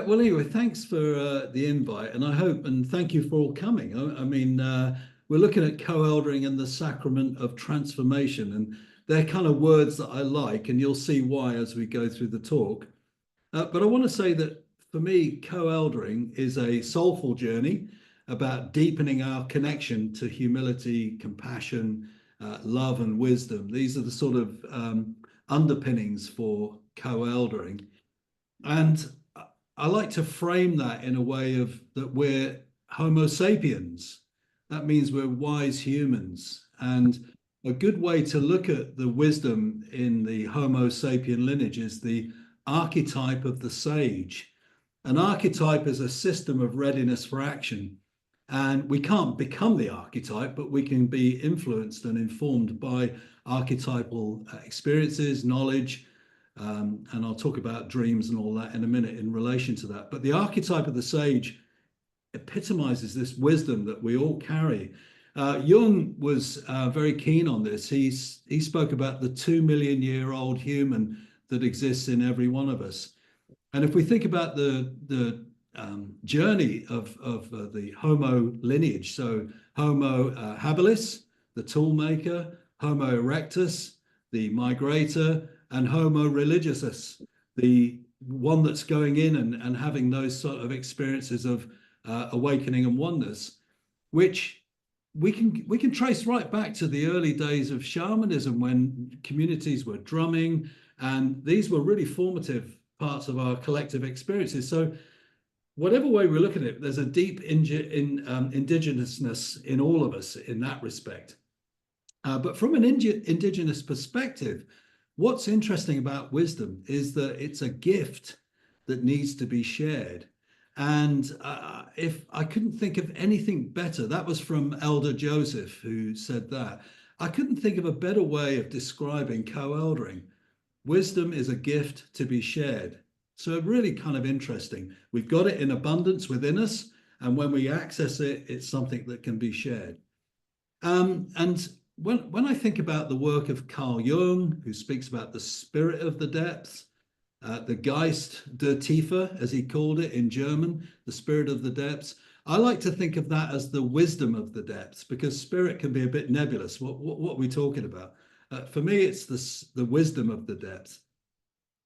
well, anyway, thanks for the invite, and I hope and thank you for all coming. We're looking at co-eldering and the sacrament of transformation, and they're kind of words that I like, and you'll see why as we go through the talk. But I want to say that for me, co-eldering is a soulful journey about deepening our connection to humility, compassion, love, and wisdom. These are the sort of underpinnings for co-eldering. And I like to frame that in a way of that we're Homo sapiens. That means we're wise humans. And a good way to look at the wisdom in the Homo sapien lineage is the archetype of the sage. An archetype is a system of readiness for action. And we can't become the archetype, but we can be influenced and informed by archetypal experiences, knowledge, and I'll talk about dreams and all that in a minute in relation to that. But the archetype of the sage epitomizes this wisdom that we all carry. Jung was very keen on this. He spoke about the 2 million-year-old human that exists in every one of us. And if we think about the journey of the Homo lineage, so Homo habilis, the tool maker, Homo erectus, the migrator, and Homo religiosus, the one that's going in and having those sort of experiences of awakening and oneness, which we can trace right back to the early days of shamanism when communities were drumming, and these were really formative parts of our collective experiences. So whatever way we look at it, there's a deep indigenousness in all of us in that respect. But from an indigenous perspective, what's interesting about wisdom is that it's a gift that needs to be shared. And if I couldn't think of anything better, that was from Elder Joseph, who said that. I couldn't think of a better way of describing co-eldering. Wisdom is a gift to be shared. So really kind of interesting. We've got it in abundance within us, and when we access it, it's something that can be shared. And when I think about the work of Carl Jung, who speaks about the spirit of the depths, the Geist der Tiefe, as he called it in German, the spirit of the depths, I like to think of that as the wisdom of the depths, because spirit can be a bit nebulous. What are we talking about? For me, it's the wisdom of the depths.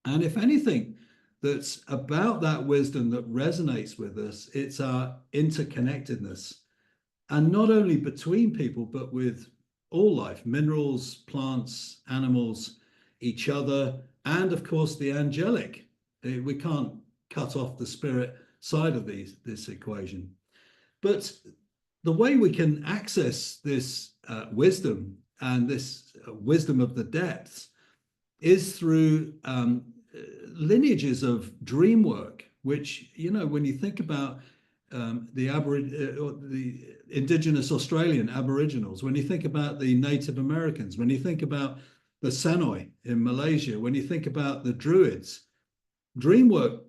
And if anything that's about that wisdom that resonates with us, it's our interconnectedness. And not only between people, but with all life, minerals, plants, animals, each other, and of course the angelic. We can't cut off the spirit side of this equation. But the way we can access this wisdom and this wisdom of the depths is through lineages of dream work, which, you know, when you think about the indigenous Australian Aboriginals, when you think about the Native Americans, when you think about the Sanoi in Malaysia, when you think about the Druids, dream work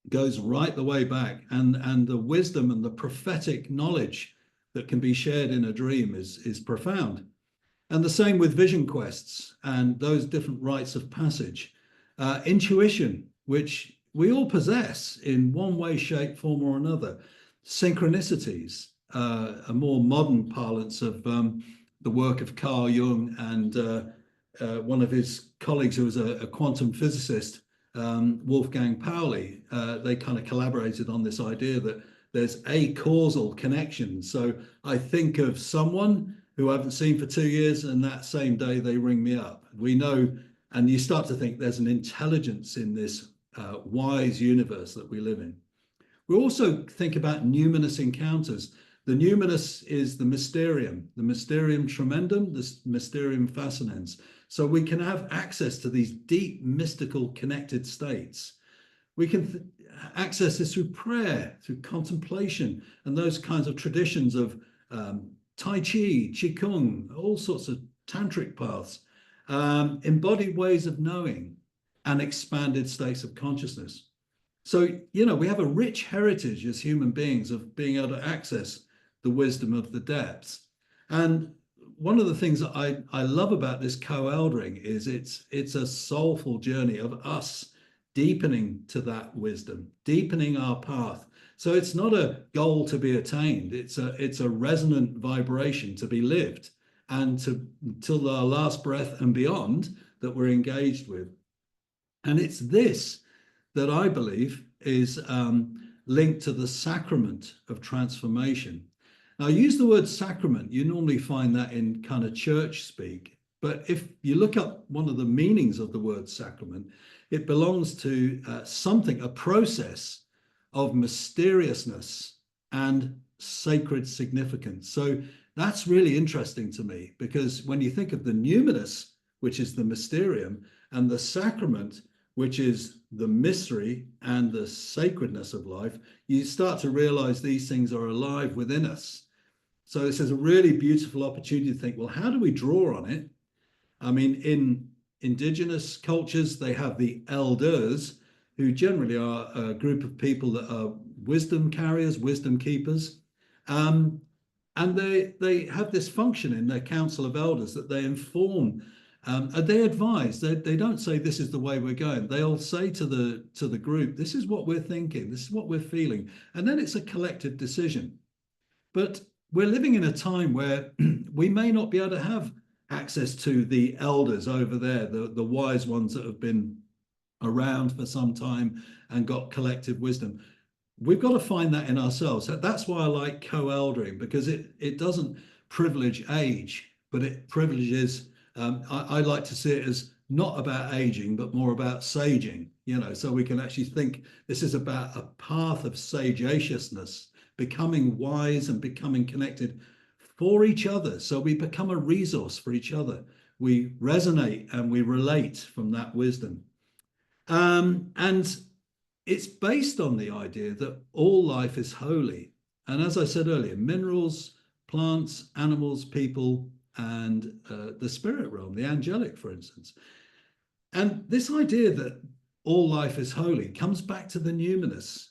goes right the way back, and the wisdom and the prophetic knowledge that can be shared in a dream is profound. And the same with vision quests and those different rites of passage. Intuition, which we all possess in one way, shape, form, or another. Synchronicities, a more modern parlance of the work of Carl Jung and one of his colleagues who was a quantum physicist, Wolfgang Pauli. They kind of collaborated on this idea that there's a causal connection. So I think of someone who I haven't seen for 2 years, and that same day they ring me up. We know, and you start to think there's an intelligence in this wise universe that we live in. We also think about numinous encounters. The numinous is the mysterium tremendum, the mysterium fascinans. So we can have access to these deep, mystical, connected states. We can access this through prayer, through contemplation, and those kinds of traditions of Tai Chi, Qigong, all sorts of tantric paths, embodied ways of knowing, and expanded states of consciousness. So, you know, we have a rich heritage as human beings of being able to access the wisdom of the depths. And one of the things that I love about this co-eldering is it's a soulful journey of us deepening to that wisdom, deepening our path. So it's not a goal to be attained. It's a resonant vibration to be lived, and to till our last breath and beyond that we're engaged with. And it's this that I believe is linked to the sacrament of transformation. Now, I use the word sacrament. You normally find that in kind of church speak. But if you look up one of the meanings of the word sacrament, it belongs to something, a process of mysteriousness and sacred significance. So that's really interesting to me, because when you think of the numinous, which is the mysterium, and the sacrament, which is the mystery and the sacredness of life, you start to realize these things are alive within us. So this is a really beautiful opportunity to think, well, how do we draw on it? I mean, in indigenous cultures, they have the elders, who generally are a group of people that are wisdom carriers, wisdom keepers. And they have this function in their council of elders that they inform and they advise. They don't say this is the way we're going. They'll say to the group, this is what we're thinking, this is what we're feeling. And then it's a collective decision. But we're living in a time where we may not be able to have access to the elders over there, the wise ones that have been around for some time and got collective wisdom. We've got to find that in ourselves. That's why I like co-eldering, because it doesn't privilege age, but it privileges, I like to see it as not about aging, but more about saging, so we can actually think this is about a path of sagaciousness, becoming wise and becoming connected for each other. So we become a resource for each other. We resonate and we relate from that wisdom. And it's based on the idea that all life is holy. And as I said earlier, minerals, plants, animals, people, and the spirit realm, the angelic, for instance. And this idea that all life is holy comes back to the numinous.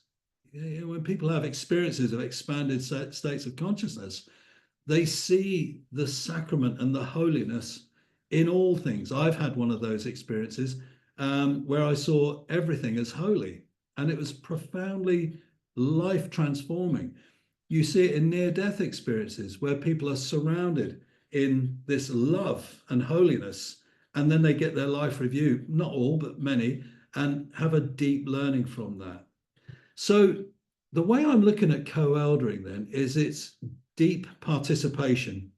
When people have experiences of expanded states of consciousness, they see the sacrament and the holiness in all things. I've had one of those experiences where I saw everything as holy, and it was profoundly life transforming. You see it in near-death experiences where people are surrounded in this love and holiness, and then they get their life review, not all, but many, and have a deep learning from that. So the way I'm looking at co-eldering then is its deep participation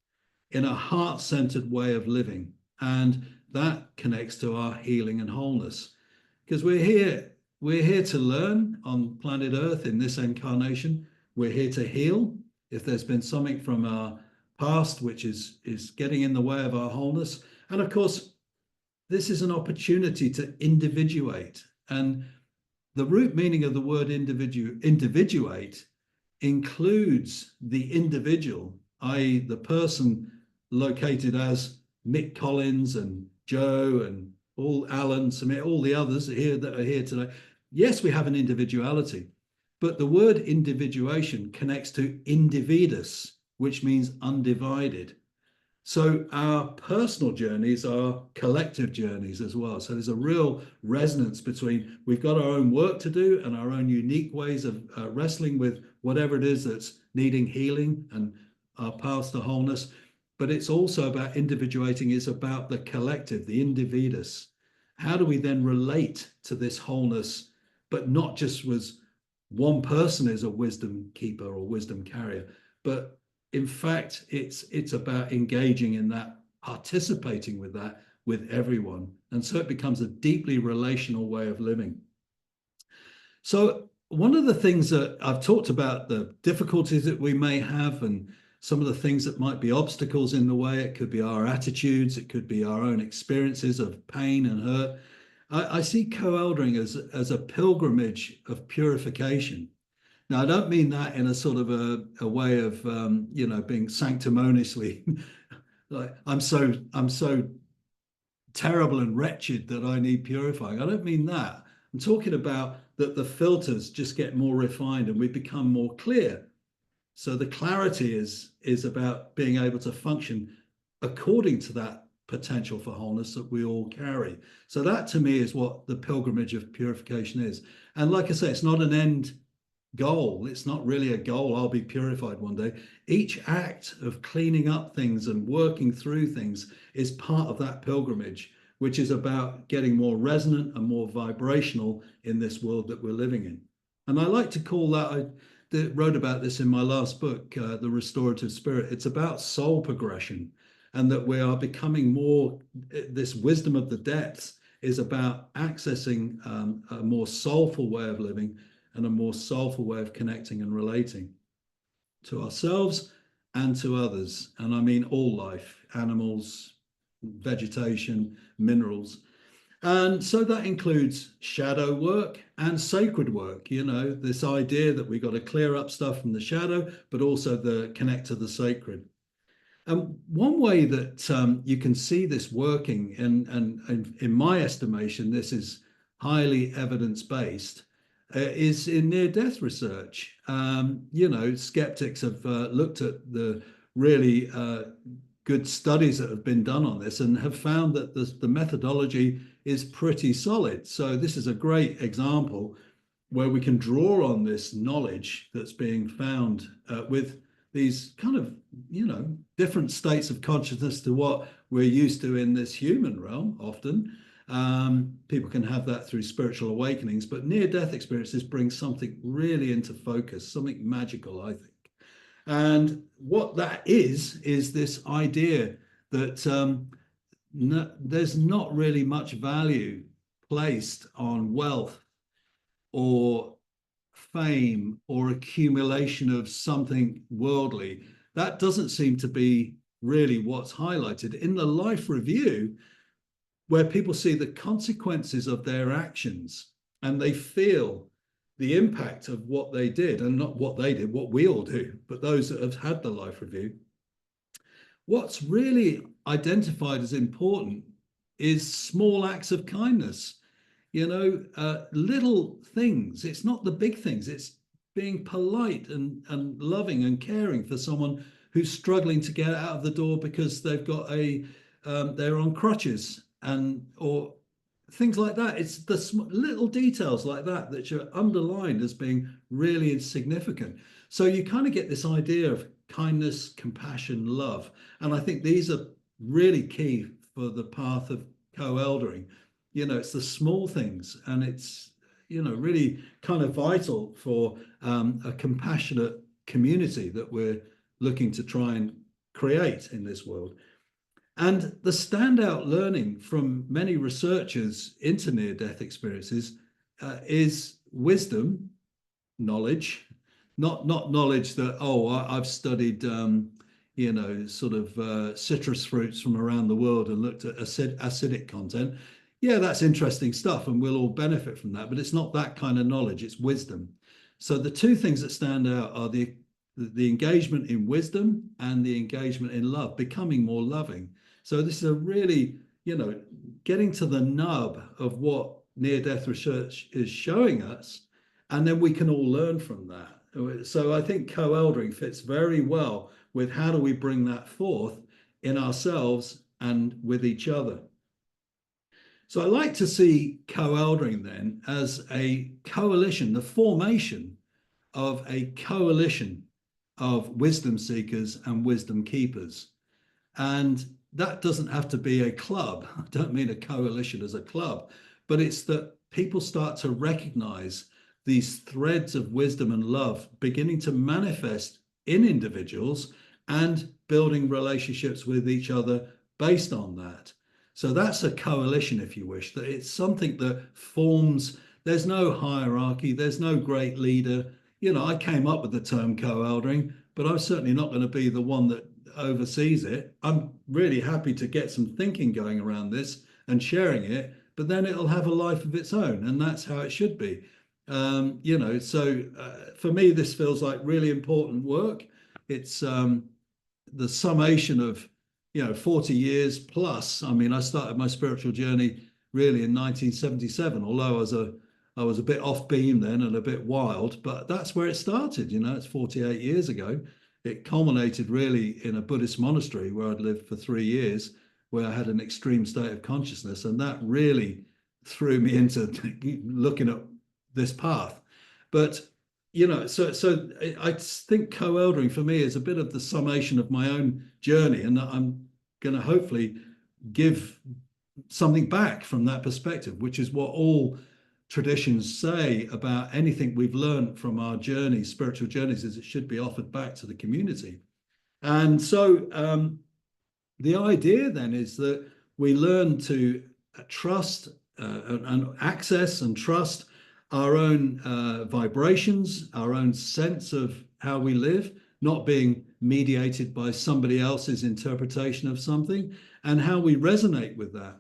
in a heart-centered way of living. And that connects to our healing and wholeness, because we're here to learn on planet Earth in this incarnation. We're here to heal. If there's been something from our past which is getting in the way of our wholeness. And of course, this is an opportunity to individuate. And the root meaning of the word individuate includes the individual, i.e. the person located as Mick Collins and Joe and all Alan, Samir, all the others that are here today. Yes, we have an individuality, but the word individuation connects to individus, which means undivided. So our personal journeys are collective journeys as well. So there's a real resonance between we've got our own work to do and our own unique ways of wrestling with whatever it is that's needing healing and our path to wholeness. But it's also about individuating, is about the collective, the individus. How do we then relate to this wholeness, but not just as one person is a wisdom keeper or wisdom carrier, but in fact, it's about engaging in that, participating with that with everyone. And so it becomes a deeply relational way of living. So one of the things that I've talked about, the difficulties that we may have and some of the things that might be obstacles in the way. It could be our attitudes, it could be our own experiences of pain and hurt. I see co-eldering as a pilgrimage of purification. Now, I don't mean that in a sort of a way of being sanctimoniously like I'm so terrible and wretched that I need purifying. I don't mean that. I'm talking about that the filters just get more refined and we become more clear. So the clarity is about being able to function according to that potential for wholeness that we all carry. So that to me is what the pilgrimage of purification is. And like I say, it's not an end goal. It's not really a goal. I'll be purified one day. Each act of cleaning up things and working through things is part of that pilgrimage, which is about getting more resonant and more vibrational in this world that we're living in. And I like to call that, I wrote about this in my last book, The Restorative Spirit. It's about soul progression, and that we are becoming more, this wisdom of the depths is about accessing a more soulful way of living and a more soulful way of connecting and relating to ourselves and to others. And I mean all life, animals, vegetation, minerals. And so that includes shadow work and sacred work, you know, this idea that we've got to clear up stuff from the shadow, but also the connect to the sacred. And one way that you can see this working, and in my estimation, this is highly evidence-based, is in near-death research. You know, skeptics have looked at the really good studies that have been done on this and have found that the methodology is pretty solid. So this is a great example where we can draw on this knowledge that's being found with these kind of, you know, different states of consciousness to what we're used to in this human realm often. People can have that through spiritual awakenings, but near-death experiences bring something really into focus, something magical, I think. And what that is this idea that there's not really much value placed on wealth or fame or accumulation of something worldly. That doesn't seem to be really what's highlighted. In the life review, where people see the consequences of their actions and they feel the impact of what they did, and not what they did, what we all do, but those that have had the life review, what's really identified as important is small acts of kindness. You know, little things. It's not the big things. It's being polite and loving and caring for someone who's struggling to get out of the door because they've got they're on crutches, and or things like that. It's the little details like that that are underlined as being really insignificant. So you kind of get this idea of kindness, compassion, love. And I think these are really key for the path of co-eldering. You know, it's the small things, and it's, you know, really kind of vital for a compassionate community that we're looking to try and create in this world. And the standout learning from many researchers into near-death experiences is wisdom, knowledge, not knowledge that, oh, I've studied, you know, sort of citrus fruits from around the world and looked at acidic content. Yeah, that's interesting stuff, and we'll all benefit from that, but it's not that kind of knowledge, it's wisdom. So the two things that stand out are the engagement in wisdom and the engagement in love, becoming more loving. So this is a really, you know, getting to the nub of what near-death research is showing us, and then we can all learn from that. So I think co-eldering fits very well with how do we bring that forth in ourselves and with each other. So I like to see co-eldering then as a coalition, the formation of a coalition of wisdom seekers and wisdom keepers. And that doesn't have to be a club. I don't mean a coalition as a club, but it's that people start to recognize these threads of wisdom and love beginning to manifest in individuals and building relationships with each other based on that. So that's a coalition, if you wish, that it's something that forms. There's no hierarchy, there's no great leader. You know, I came up with the term co-eldering, but I'm certainly not going to be the one that oversees it. I'm really happy to get some thinking going around this and sharing it, but then it'll have a life of its own, and that's how it should be. You know, so for me, this feels like really important work. It's the summation of, you know, 40 years plus. I mean, I started my spiritual journey really in 1977, although I was a bit off beam then and a bit wild, but that's where it started. You know, it's 48 years ago. It culminated really in a Buddhist monastery where I'd lived for 3 years, where I had an extreme state of consciousness, and that really threw me into looking at this path. But so I think co-eldering for me is a bit of the summation of my own journey, and I'm going to hopefully give something back from that perspective, which is what all traditions say about anything we've learned from our journeys, spiritual journeys, is it should be offered back to the community. And so the idea then is that we learn to trust and access and trust our own vibrations, our own sense of how we live, not being mediated by somebody else's interpretation of something, and how we resonate with that.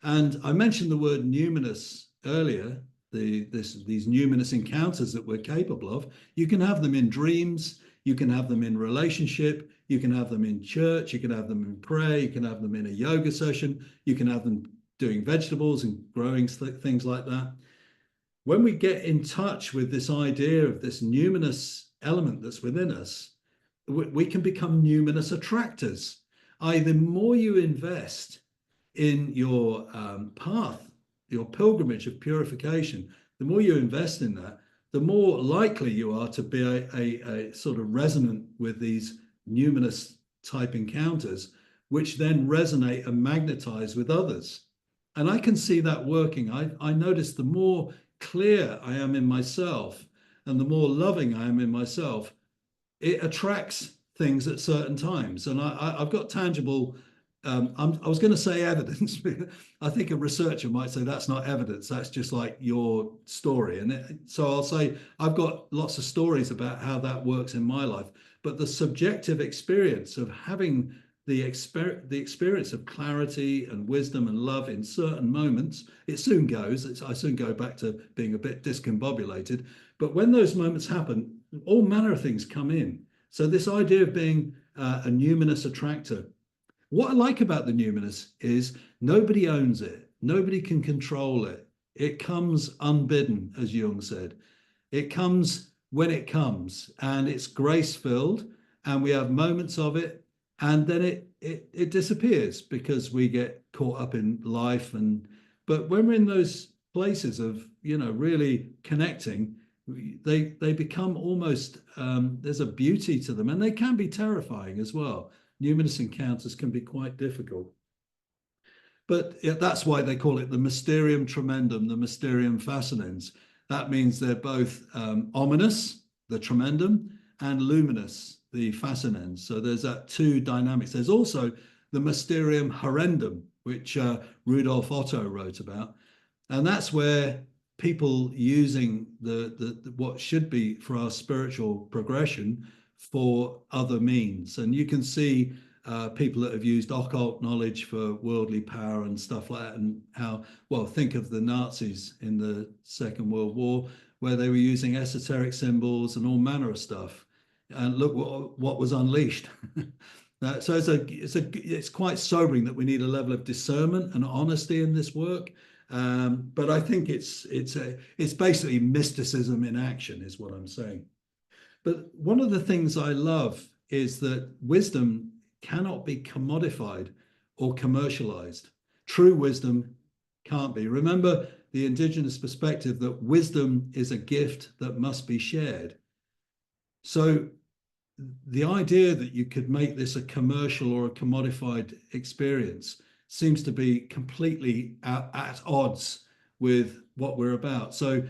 And I mentioned the word numinous earlier, these numinous encounters that we're capable of. You can have them in dreams, you can have them in relationship, you can have them in church, you can have them in prayer, you can have them in a yoga session, you can have them doing vegetables and growing things like that. When we get in touch with this idea of this numinous element that's within us, we can become numinous attractors. The more you invest in your path, your pilgrimage of purification, the more you invest in that, the more likely you are to be a sort of resonant with these numinous type encounters, which then resonate and magnetize with others. And I can see that working. I notice the more clear I am in myself and the more loving I am in myself, it attracts things at certain times. And I've got tangible, I was going to say evidence. I think a researcher might say that's not evidence, that's just like your story. And so I'll say I've got lots of stories about how that works in my life. But the subjective experience of having the experience of clarity and wisdom and love in certain moments, it soon goes. I soon go back to being a bit discombobulated. But when those moments happen, all manner of things come in. So this idea of being a numinous attractor, what I like about the numinous is nobody owns it. Nobody can control it. It comes unbidden, as Jung said. It comes when it comes, and it's grace-filled, and we have moments of it, and then it disappears because we get caught up in life. But when we're in those places of really connecting, they become almost there's a beauty to them, and they can be terrifying as well. Numinous encounters can be quite difficult, but that's why they call it the mysterium tremendum, the mysterium fascinans. That means they're both ominous, the tremendum, and luminous, the fascinans. So there's that two dynamics. There's also the mysterium horrendum, which Rudolf Otto wrote about, and that's where people using the what should be for our spiritual progression for other means. And you can see people that have used occult knowledge for worldly power and stuff like that, and how, well, think of the Nazis in the Second World War, where they were using esoteric symbols and all manner of stuff. And look what was unleashed. So it's quite sobering that we need a level of discernment and honesty in this work. But I think it's basically mysticism in action, is what I'm saying. But one of the things I love is that wisdom cannot be commodified or commercialized. True wisdom can't be. Remember the indigenous perspective that wisdom is a gift that must be shared. So the idea that you could make this a commercial or a commodified experience seems to be completely at odds with what we're about. So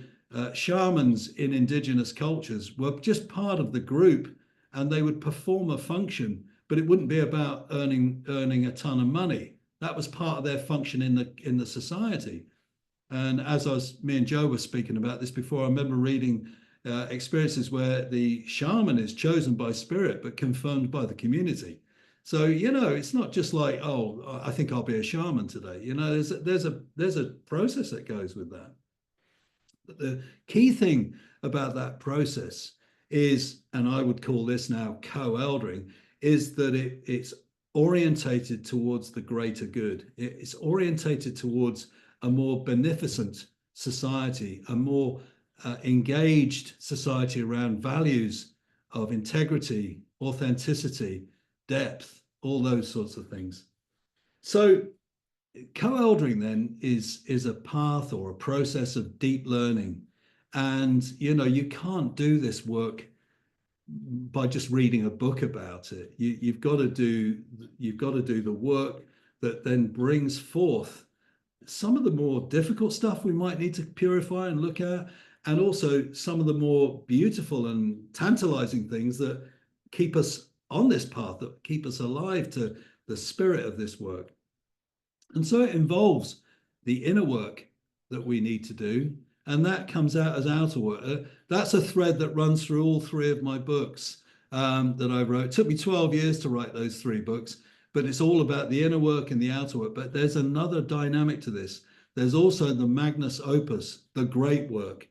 shamans in indigenous cultures were just part of the group, and they would perform a function, but it wouldn't be about earning a ton of money. That was part of their function in the society. And as me and Joe were speaking about this before, I remember reading experiences where the shaman is chosen by spirit but confirmed by the community. So it's not just like, oh, I think I'll be a shaman today. There's a process that goes with that. But the key thing about that process is, and I would call this now co-eldering, is that it's orientated towards the greater good. It's orientated towards a more beneficent society, a more engaged society around values of integrity, authenticity, depth, all those sorts of things. So co-eldering then is a path or a process of deep learning. And you can't do this work by just reading a book about it. You've got to do the work that then brings forth some of the more difficult stuff we might need to purify and look at, and also some of the more beautiful and tantalizing things that keep us on this path, that keep us alive to the spirit of this work. And so it involves the inner work that we need to do, and that comes out as outer work. That's a thread that runs through all three of my books that I wrote. It took me 12 years to write those three books, but it's all about the inner work and the outer work. But there's another dynamic to this. There's also the magnus opus, the great work,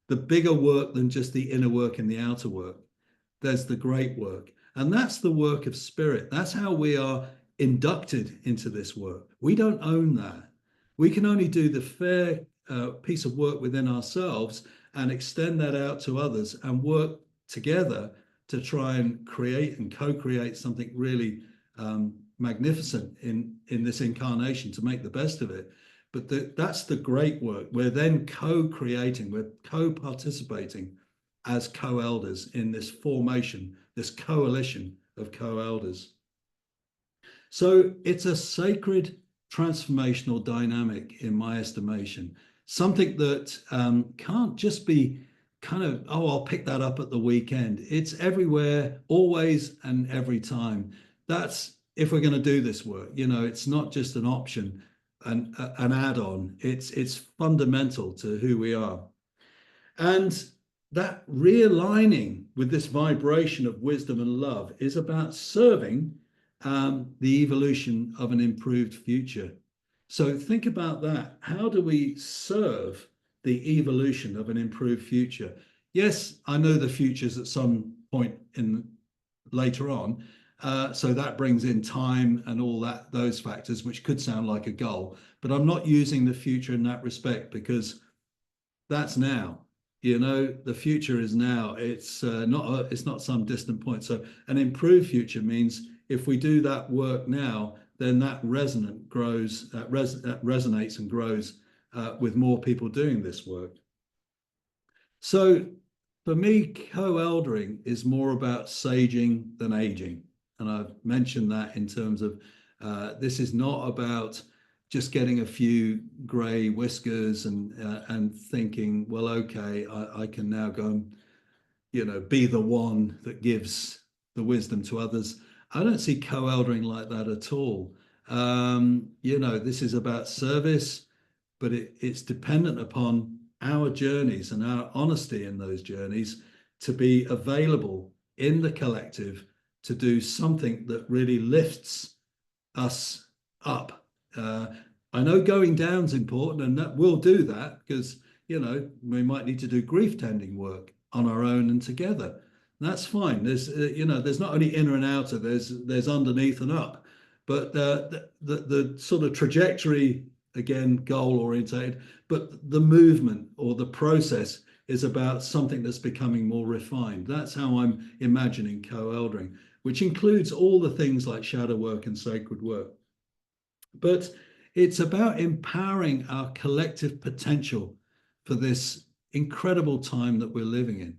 the bigger work than just the inner work and the outer work. There's the great work. And that's the work of spirit. That's how we are inducted into this work. We don't own that. We can only do the fair piece of work within ourselves and extend that out to others and work together to try and create and co-create something really magnificent in this incarnation, to make the best of it. But that's the great work. We're then co-creating, we're co-participating as co-elders in this formation, this coalition of co-elders. So it's a sacred transformational dynamic, in my estimation, something that can't just be kind of, oh, I'll pick that up at the weekend. It's everywhere, always and every time. That's if we're going to do this work. It's not just an option, an add-on. It's fundamental to who we are. And that realigning with this vibration of wisdom and love is about serving the evolution of an improved future. So think about that. How do we serve the evolution of an improved future? Yes, I know the future's at some point in later on. So that brings in time and all that, those factors, which could sound like a goal, but I'm not using the future in that respect, because that's now. The future is now. It's not some distant point. So an improved future means if we do that work now, then that resonates and grows with more people doing this work. So for me, co-eldering is more about saging than aging. And I've mentioned that in terms of this is not about just getting a few grey whiskers and thinking, well, okay, I can now go and be the one that gives the wisdom to others. I don't see co-eldering like that at all. This is about service, but it's dependent upon our journeys and our honesty in those journeys to be available in the collective to do something that really lifts us up. I know going down's important, and that we'll do that because we might need to do grief tending work on our own and together. That's fine. There's not only inner and outer. There's underneath and up, but the sort of trajectory, again, goal orientated, but the movement or the process is about something that's becoming more refined. That's how I'm imagining co-eldering, which includes all the things like shadow work and sacred work. But it's about empowering our collective potential for this incredible time that we're living in.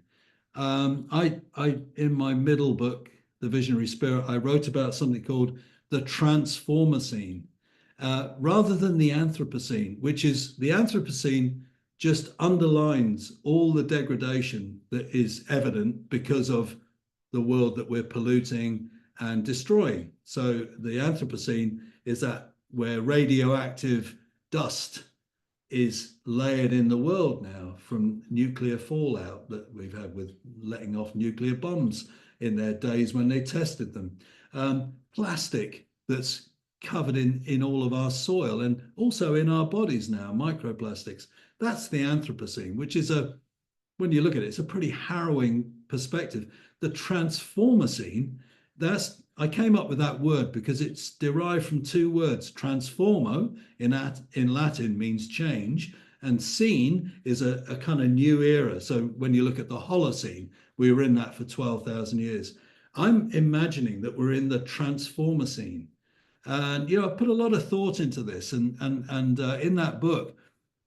I in my middle book, The Visionary Spirit, I wrote about something called the Transformacene, rather than the Anthropocene, which is the Anthropocene just underlines all the degradation that is evident because of the world that we're polluting and destroying. So the Anthropocene is that where radioactive dust is layered in the world now from nuclear fallout that we've had with letting off nuclear bombs in their days when they tested them. Plastic that's covered in all of our soil and also in our bodies now, microplastics. That's the Anthropocene, which is when you look at it, it's a pretty harrowing perspective. The Transformacene, I came up with that word because it's derived from two words. Transformo in Latin means change, and scene is a kind of new era. So when you look at the Holocene, we were in that for 12,000 years. I'm imagining that we're in the Transformacene. And I put a lot of thought into this, and in that book,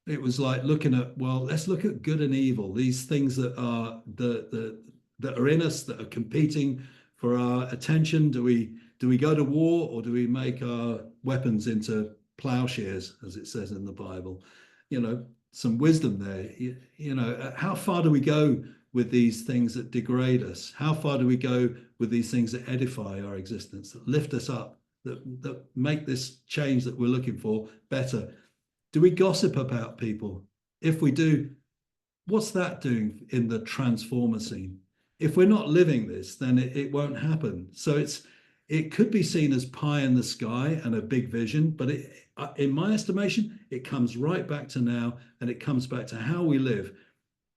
it was like looking at, well, let's look at good and evil, these things that are that are in us, that are competing for our attention. Do we go to war, or do we make our weapons into plowshares, as it says in the Bible? Some wisdom there. How far do we go with these things that degrade us? How far do we go with these things that edify our existence, that lift us up, that make this change that we're looking for better? Do we gossip about people? If we do, what's that doing in the transformer scene? If we're not living this, then it won't happen. So it could be seen as pie in the sky and a big vision, but in my estimation, it comes right back to now, and it comes back to how we live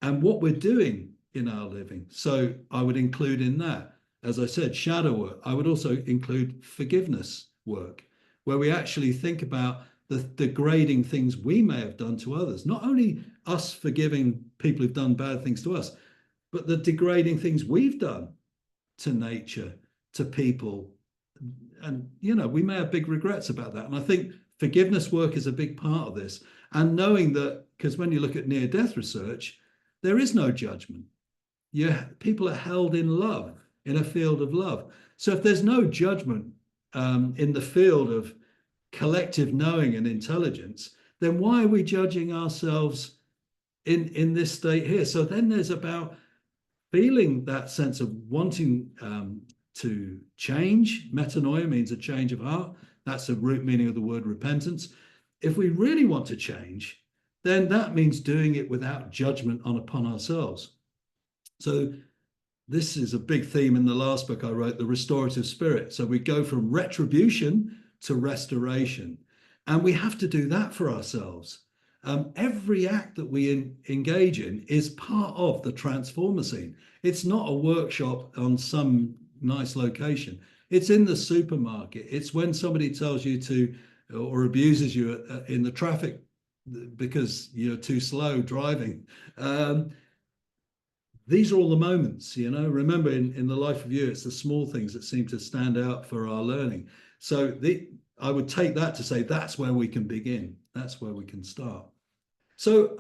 and what we're doing in our living. So I would include in that, as I said, shadow work. I would also include forgiveness work, where we actually think about the degrading things we may have done to others. Not only us forgiving people who've done bad things to us, but the degrading things we've done to nature, to people. And, we may have big regrets about that. And I think forgiveness work is a big part of this. And knowing that, because when you look at near-death research, there is no judgment. People are held in love, in a field of love. So if there's no judgment in the field of collective knowing and intelligence, then why are we judging ourselves in this state here? So then there's about feeling that sense of wanting to change. Metanoia means a change of heart. That's the root meaning of the word repentance. If we really want to change, then that means doing it without judgment upon ourselves. So this is a big theme in the last book I wrote, The Restorative Spirit. So we go from retribution to restoration. And we have to do that for ourselves. Every act that we engage in is part of the transformer scene. It's not a workshop on some nice location. It's in the supermarket. It's when somebody tells you to, or abuses you in the traffic because you're too slow driving. These are all the moments, remember in the life of you, it's the small things that seem to stand out for our learning. So I would take that to say that's where we can begin. That's where we can start. So